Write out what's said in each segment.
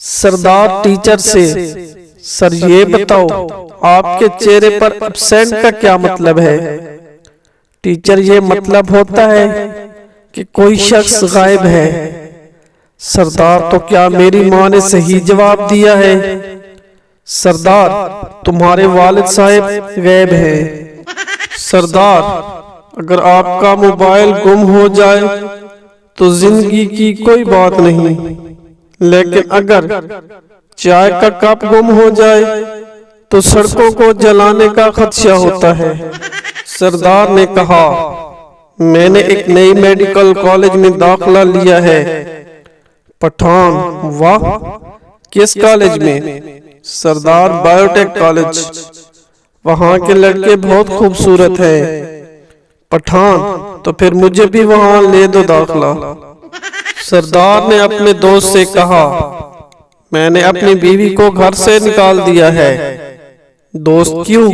सरदार teacher से, sir ये बताओ आपके चेहरे पर एब्सेंट का क्या मतलब है। टीचर, ये मतलब होता है कि कोई शख्स गायब है। सरदार, तो क्या मेरी माँ ने सही जवाब दिया है। सरदार, तुम्हारे वालिद साहब गायब हैं। सरदार, अगर आपका मोबाइल गुम हो जाए तो जिंदगी की कोई बात नहीं, लेकिन अगर चाय का कप गुम हो जाए तो सड़कों को जलाने का खदशा होता है। सरदार ने कहा, मैंने एक नई मेडिकल कॉलेज में दाखिला लिया है। पठान, वाह, किस कॉलेज में। सरदार, बायोटेक कॉलेज। वहाँ के लड़के बहुत खूबसूरत हैं। पठान, तो फिर मुझे भी वहाँ ले दो दाखिला। सरदार ने अपने दोस्त से कहा, मैंने अपनी बीवी को घर से निकाल दिया है। दोस्त, क्यों।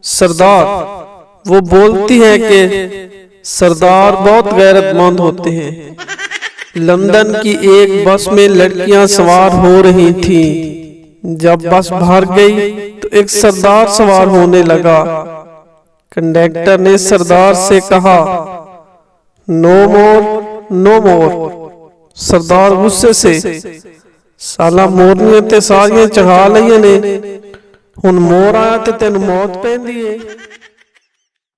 सरदार, वो बोलती है कि सरदार बहुत गैरतमंद होते हैं। लंदन की एक बस में लड़कियां सवार हो रही थीं। जब बस भर गई तो एक सरदार सवार होने लगा। कंडक्टर ने सरदार से कहा, नो मोर, नो मोर। सरदार गुस्से से, साला मोरनियां ते सारियां चढ़ा लईयां ने, हुण मोर आया ते तेन मौत पैंदी है।